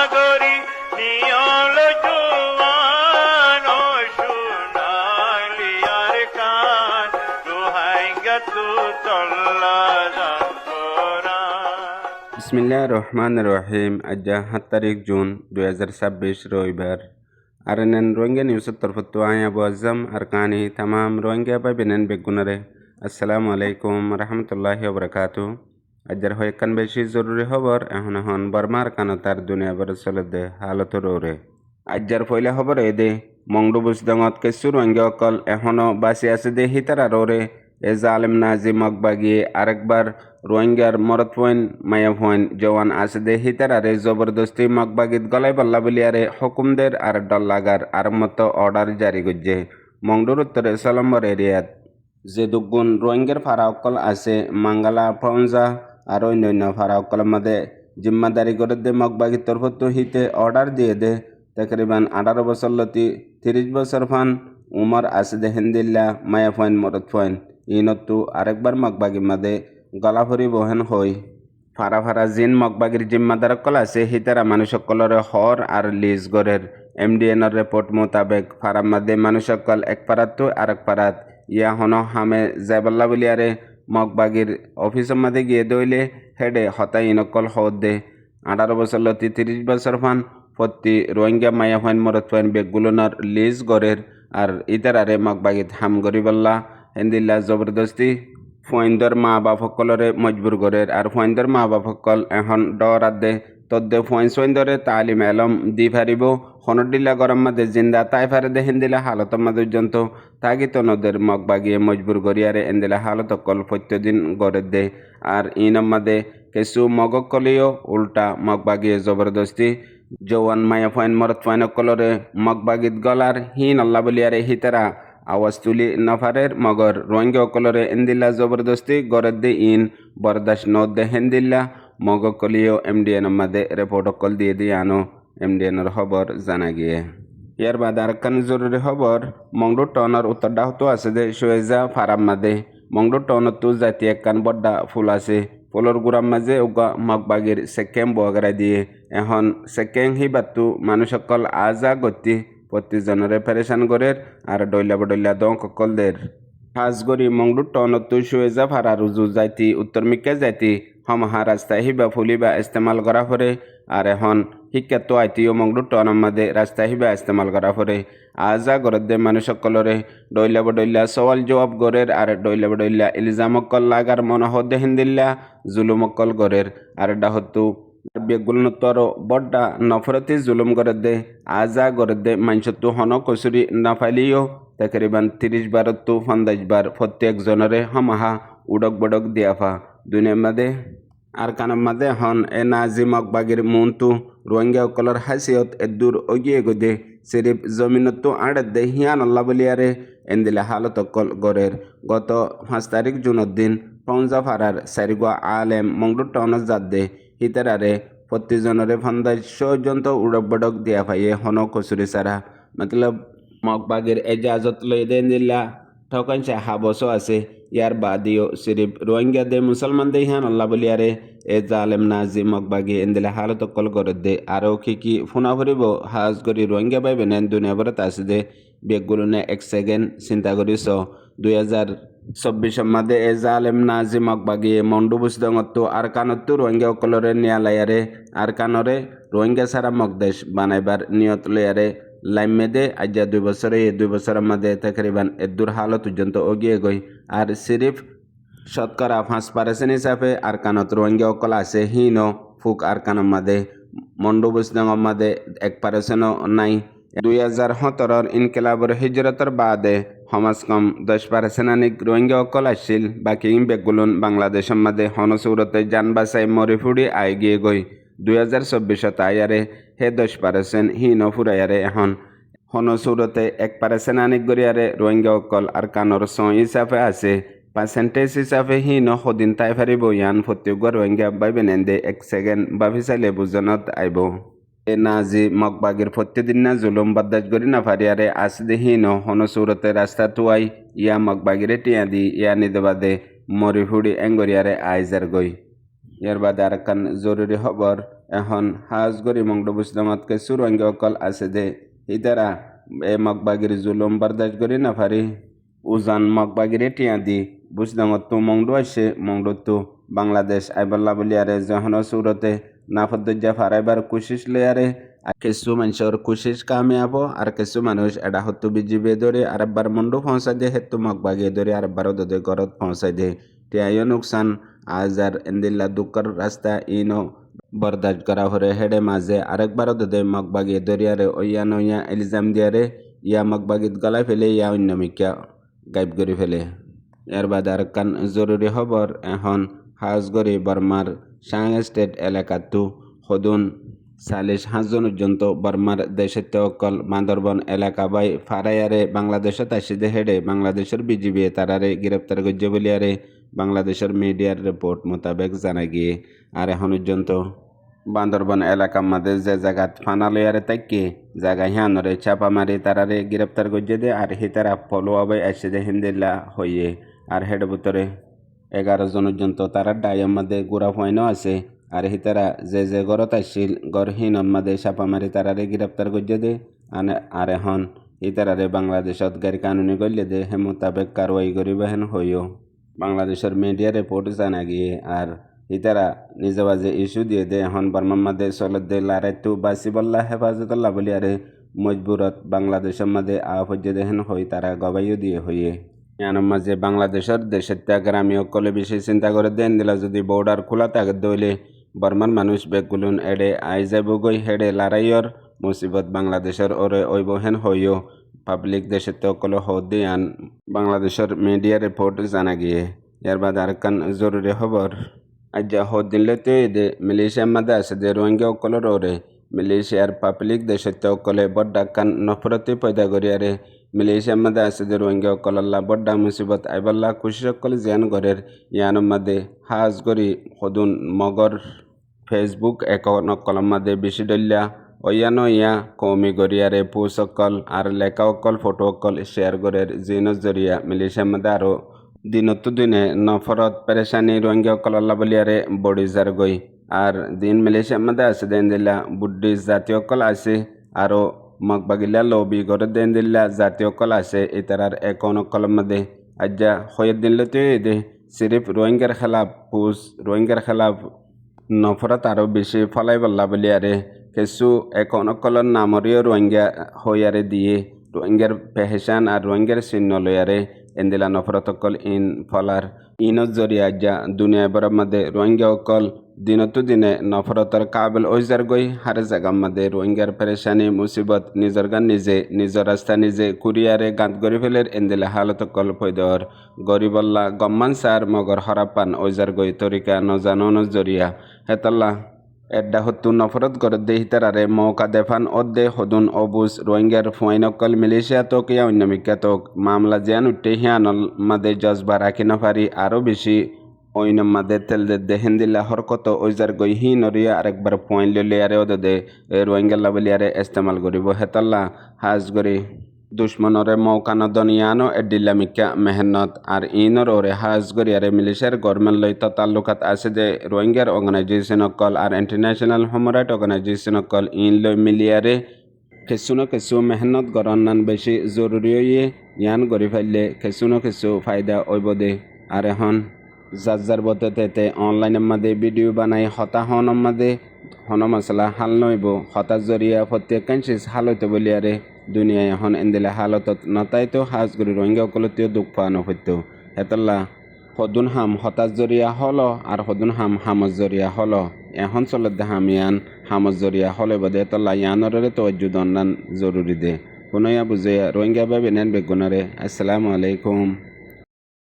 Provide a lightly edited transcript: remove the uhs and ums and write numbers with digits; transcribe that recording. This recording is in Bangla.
সাগরী নিয়ল জুয়ান ও সোনালিয়ার কান রোহাইঙ্গা তু চল্লা বিসমিল্লাহির রহমানির রহিম। আজ 7 তারিখ জুন 2026 রবিবার। আরেনেন রোহিঙ্গা নিউজের তরফত আই আবু আজম আর কানি তামাম রোহিঙ্গা বাই বেনেন বেগুনারে আসসালামু আলাইকুম রহমতুল্লাহি ওয়া বারাকাতুহু। আজর হয় কান বেশি জরুরি খবর এখন বর্মার কানতার দুনিয়া বর চলতে হালতর ওরে। আজর পয়লা খবর এদে মংডু বুজদঙত কিছু রোহিঙ্গা অকল এখনো বাঁচি আছে দে হিতারা ওরে। এ জালেম নাজি মগবাগিয়ে আরেকবার রোহিঙ্গার মরত পয়েন মায়া পয়েন জওয়ান আছে দে হিতারারে জবরদস্তি মগবাগিত গলাই বল্লা বলিয়ারে হুকুমদের আর ডল্লাগার আর মতো অর্ডার জারি করছে মংডুর উত্তরে সলম্বর এরিয়াত। যে দুগুণ রোহিঙ্গার ফারা অকল আছে মাঙ্গালা ফঞ্জা আর অন্যান্য ফারা অকলের মধ্যে জিম্মাদারি করে দে মগবাগির তরফত হিতে অর্ডার দিয়ে দে তকরিবান 18 বছর লতি 30 বছর ফান উমর আছে দে হিন্দিল্লা মায়া পয়েন মরত পয়েন ইনতু আরেকবার মগবাগির মাদে গলাভরি বহেন হই ফারা ফারা জিন মগবাগির জিম্মাদার কল আছে হিতারা মানুষ সকলরে হর আর লিজ গড়ের এমডিএনর রিপোর্ট মোতাবেক ফারার মাদে মানুষ সকল এক পারাত তো আরেক পারাত ইয়া হন হামে জাইবাল্লা বলিয়ারে মগবাগির অফিসের মাদে গিয়ে দইলে হেডে হতাই ইনকল হদ দে 18 বছর লতি 30 বছর ফান প্রতি রোহিঙ্গা মায়া ফাইন মরত ফাইন বেগুলোনার লিজ গড়ের আর ইতারারে মগবাগিত হাম গরিবাল্লা হেন্দিল্লা জবরদস্তি ফয়েন্দর মা বাপ সকলরে মজবুর করে আর ফয়েন্দর মা বাপ সকল এখন ডরাত দে তদ্দে ফয়েন সৈন্দরে তালিম এলম দি ফারিব হনডিল্লা গরম মাদে জিন্দা তাই ফারে দে হিন্দিলা হালত মাদে পর্যন্ত তাগিত নদের মগবাগিয়ে মজবুর করিয়ারে এন্দিলা হালত সকল প্রত্যেকদিন গড়ে দে আর ইনম মাদে কিছু মগকলিও উল্টা মগবাগিয়ে জবরদস্তি জওয়ান মায়া ফয়েন মরত ফয়েন সকলরে মগবাগিত গলার হিন আল্লাহ বলিয়ারে হিতারা আওয়াজ তুলি নফারের মগর রোহিঙ্গা অকলরে এন্দিল্লা জবরদস্তি গরদ্দে ইন বরদাস নদ্দে হেন্দিল্লা মগকলিও এমডিএন মাদে রিপোর্ট অকল দিয়ে আনো এমডিএনের খবর জানা গিয়ে। ইয়ার বাদ আরেকখান জরুরি খবর মংডু টনের উত্তর ডাহতো আছে দে সোয়েজা ফারাম মাদে মংডু টনত তো জাতি একখান বড্ডা ফুল আছে ফুলর গুড়ার মাঝে উগা মগবাগির সেকেম বগারা দিয়ে এখন সেকেং হিবাতু মানুষ সকল আজা গতি প্রতিজনরে পেরেশান গরের আর ডইলা বডইলা দং ককলদের খাস গরি মংডু টনত সুয়েজা ফারা রুজু যাইতি উত্তর মিকা যাইতি হমহা রাস্তায় হিবা ফুলিবা ইস্তেমাল করা পরে আর এখন শিক্ষা তো আইতিও মংডু টনের মাঝে রাস্তায় হিবা ইস্তেমাল করা পরে আজা গরদে মানুষ সকলরে ডইলা বডইলা সওয়াল জবাব গরের আর ডইলা বডইলা ইলজামকল লাগার মনহদে হিন্দিল্লা জুলুমকল গরের আর ডাহতু বেগুলনতর বড্ডা নফরতি জুলুম করে দে আজা করে দে মাংসতু হন কচুরি নাফাইলিও তকরিবান 30 বার তো 50 বার প্রত্যেক জনরে হমাহা উডক বডক দিয়াফা দুনিয়ার মাদে আর কানার মাদে হন এ নাজি মগবাগির মুনতু রোহিঙ্গা কলর হাসিয়ত এদুর অগিয়ে গদে সিরিফ জমিনতো আড়ে দে হিয়ান আল্লাহ বলিয়ারে এন্দিলে হালত কল গরের গত 5 তারিখ জুনের দিন পঞ্জা ফারার সারিগা আলেম মংডু টনস জাত দে হিতারারে প্রতিজনরে 500 জন্ত উড়ক বডক দিয়া পাইয়ে হন কচুরি সারা মতলব মগবাগির এজাজত লই দেন দিল্লা ঠকান সে হাবসও আছে ইয়ার বাদিও সিরিফ রোহিঙ্গা দে মুসলমান দে হান আল্লাহ বলিয়ারে এ জালেম নাজি মগবাগি এন্দিলা হালত কল করে দে আরও কি ফোনা ভরিব হাজ করি রোহিঙ্গা পাইবে নেন দুনিয়া ভরত আছে দে বেগগুলো নে 1 সেকেন্ড চিন্তা করিস 2024 মাদে এ জালেম নাজি মগবাগিয়ে মন্ডু বুসদঙত্তু আর কানত্তু রোহিঙ্গা অকলরে নিয়ালায়ারে আর কানরে রোহিঙ্গা সারা মগদেশ বানাইবার নিয়ত লয়ারে লাইমেদে আজ 2 বছরে 2 বছরের মাদে তকরিবান এদুর হালত পর্যন্ত অগিয়ে গই আর সিরিফ শতকরা 5% হিসাবে আর কানত রোহিঙ্গা অকল আছে হিন ফুক আর কানের মাদে মন্ডু বুসদঙর মাদে 1% নাই 2017 ইনকিলাবর হিজরতর বাদে সমাজ কম 10% রোহিঙ্গা অকল আসছিল বাকি বেগুলুন বাংলাদেশের মাদে হনসুরতে যান বাসাই মরি ফুড়ি আই গিয়ে গই 2024 আয়ারে হে 10% হিন ফুরাইয়ারে এখন হনসুরতে 1% আনিক গরিয়ারে রোহিঙ্গা অকল আর কানর হিসাবে আছে পার্সেন্টেজ হিসাবে হিন সদিন তাই ফারিব ইয়ান প্রত্যেক রোহিঙ্গা বাইবেন এন্দে 1 সেকেন্ড বাভিচাইলে বুজনত আইব এ নাজি মগবাগির প্রত্যেকদিন না জুলুম বরদাস করি না ফারিয়ারে আসদে হিন হনসুরতে রাস্তা তুয়াই ইয়া মগবাগিরে টিয়া দি ইয়া নিদবাদে মরি ফুড়ি এঙ্গরিয়ারে আইজার গই। ইয়ার বাদে আরেকখান জরুরি খবর এখন হাজগরি মংড বুঝলামতকে সুরঙ্গ অকল আছে দে ইতারা এ মগবাগির জুলুম বরদাস্ত করি না পারি উজান মগবাগিরে টিয়া দি বুঝলামত তো মংডু আসে মংডু তো বাংলাদেশ আইবল্লা বলিয়ারে যখন সুরতে নাফদ্দা ফারাইবার কুশিস লেয়ারে কিছু মানুষের কুশিস কামিয়াব আর কিছু মানুষ এটা হতো বিজিবে ধরে আরেকবার মন্ডু পৌঁছাই দিয়ে হেতু মগবাগিয়ে ধরে আরেকবার ওদের ঘরত পৌঁছাই দিয়ে টিয়াইও নুকসান আজার এন্দিল্লা দুঃখর রাস্তা ইনো বরদাস্ত করা হরে হেডে মাঝে আরেকবার ওদের মগবাগিয়ে ধরিয়ারে ওইয়া নইয়া এলিজাম দিয়ারে ইয়া মগবাগিত গলায় ফেলে ইয়া অন্য মিকা গাইব করে ফেলে। এর বাদে আরেকখান জরুরি খবর এখন হাজগরি বর্মার সাং স্টেট এলাকাতো সদুন 40 জন পর্যন্ত বর্মার দেশে অকল বান্দরবন এলাকা বাই ফারাইয়ারে বাংলাদেশত আসিদে হেডে বাংলাদেশের বিজিবি তারারে গ্রেপ্তার করছে বলিয়ারে বাংলাদেশের মিডিয়ার রিপোর্ট মোতাবেক জানা গিয়ে আর এখন পর্যন্ত বান্দরবন এলাকার মধ্যে যে জায়গা ফানা লইয়ারে তাকে জায়গা হিয়ানরে চাপা মারি তারারে গ্রেপ্তার করছে দে আর হি তারা ফলো আবাই আসিদে হিন্দিল্লা হইয়ে আর হেড ভিতরে 11 জন পর্যন্ত তারা ডাইয়ের মধ্যে গুড়া পয়নও আছে আর হিতারা যে গড়ত আসছিল গড়হীনর মাঝে চাপা মারি তারারে গ্রেপ্তার করছে দে আর এখন ইতারারে বাংলাদেশত গাড়ি কানুনি করলে দে হে মোতাবেক কারওয়াই করিব হেন হইও বাংলাদেশের মিডিয়া রিপোর্ট জানা গিয়ে আর ইতারা নিজে বাজে ইস্যু দিয়ে দে এখন বর্মার মাঝে চলত দে লারাইতু বাসিবল্লা হেফাজতুল্লাহ বলি আরে মজবুরত বাংলাদেশের মাঝে আফজ্জে দেহেন হই তারা গবাইও দিয়ে হইয়ে ইয়ার মাঝে বাংলাদেশের দেশের ত্যাগের আমি অকলে বেশি চিন্তা করে দেন দিলা যদি বর্ডার খোলা থাকে দইলে বর্মার মানুষ বেগুলুন এডে আই যাব গই হেডে লড়াইয়র মুসিবত বাংলাদেশের ওরে ওইবহেন হইও পাবলিক দেশের অকলে হদি আন বাংলাদেশের মিডিয়া রিপোর্ট জানা গিয়ে এর বাদ আরেকখান জরুরি খবর আজ হদ দিনলেতে এদে মালয়েশিয়ার মাঝে আছে যে রোহিঙ্গা অকলের ওরে মালয়েশিয়ার পাবলিক দেশের অকলে বড্ডাকান নফরতি পয়দা করিয়ারে মালয়েশিয়ার মধ্যে আছে যে রোহিঙ্গা অকল্লা বড্ডা মুসিবত আইবাল্লা খুশি সকল জিয়ান ঘরের ইয়ানোর মধ্যে হাজ করি সদুন মগর ফেসবুক একাউন্ট অকলের মধ্যে বেশি ডলিয়া অয়ানো ইয়া কৌমি গরিয়ারে পোস্ট অকল আর লেখা অকল ফটো অকল শেয়ার করের জিনের জরিয়া মালয়েশিয়ার মধ্যে আরও দিনতো দিনে নফরত পেরেশানি রোহিঙ্গা অকল্লা বলিয়ারে বডি যার গই আর দিন মালয়েশিয়ার মধ্যে আছে দেন দিল্লা বুদ্ধিস্ট জাতীয় অকল আছে আরও মগবাগিলা লবি গড়ে দেন দিল্লা জাতীয় অকল আছে ইতারার একাউন্ট অকলের মধ্যে আজ্জা হয়ের দিনলেতে দে সিরিফ রোহিঙ্গার খেলাফ রোহিঙ্গার খেলাফ নফরত আরও বেশি ফলাই বল্লা বলিয়ারে কিছু একাউন্ট অকলের নামরিও রোহিঙ্গা হইয়ারে দিয়ে রোহিঙ্গার পেহেচান আর রোহিঙ্গার চিহ্ন লইয়ারে এন্দিলা নফরত অকল ইন ফলার ইনত জরিয়া আজ্জা দুনিয়া বরার মধ্যে রোহিঙ্গা অকল দিনতো দিনে নফরতর কাবিল ওইজার গই হারে জায়গার মধ্যে রোহিঙ্গার পেরেশানি মুসিবত নিজের গান নিজে নিজের রাস্তা নিজে কুরিয়ারে গাঁত গড়ি ফেলের এন্দিলা হালত কল পৈদর গরিবল্লা গম্মান সার মগর হরাপান ওইজার গই তরিকা নজানো জরিয়া হেতল্লা এড্ডা হত্তু নফরত গড় দে হিতারারে মৌকা দেফান অদ্দে হদুন অবুজ রোহিঙ্গার ফুয়াইনকল মালয়েশিয়া তোক ইয়া অন্যমিকা তোক মামলা জিয়ান উঠে হিয়ানল মাদে জজবা রাখি না পারি আরও বেশি ওইন মাদে তেল দে হিন্দিল্লা হরকত ওইজার গই হি নরিয়া আরেকবার পয়েন্ট লিয়ারে ওদে রোহিঙ্গাল্লা বলিয়ারে ইস্তেমাল করিব হেতাল্লা হাজ গরি দুশ্মনরে মৌকা নদনিয়ানো এডিল্লামিকা মেহনত আর ইনর ওরে হাজ গরিয়ারে মালয়েশিয়ার গভর্নমেন্ট লই তাল্লুকাত আছে যে রোহিঙ্গার অর্গানাইজেশন অকল আর ইন্টারন্যাশনাল হিউম্যান রাইট অর্গানাইজেশন অকল ইন লই মিলিয়ারে কিছু মেহনত গরনান বেশি জরুরি ইয়ান গরি ফেললে কিছু ফায়দা ওইব দে আর এখন যার বতেতে অনলাইনের মধ্যে ভিডিও বানাই হতাহনের মধ্যে হন মশলা হাল নইব হতার জরিয়া প্রত্যেকাংশে হাল হইতে বলিয়ারে দুনিয়ায় এখন এন্দিলে হালতত নতাইতো হাজ করি রোহিঙ্গা অকলতেও দুঃখ পাওয়ানো হইতো হেতল্লা সদুন হাম হতার জরিয়া হল আর সদুন হামর জরিয়া হল এখন চলত হামিয়ান হামর জরিয়া হলে বদে হেতল্লা ইয়ানরে তওয়াজ্জু দন্নান জরুরি দে কোনয়া বুঝে রোহিঙ্গা বাবে নেন বেগুনারে আসসালামু আলাইকুম।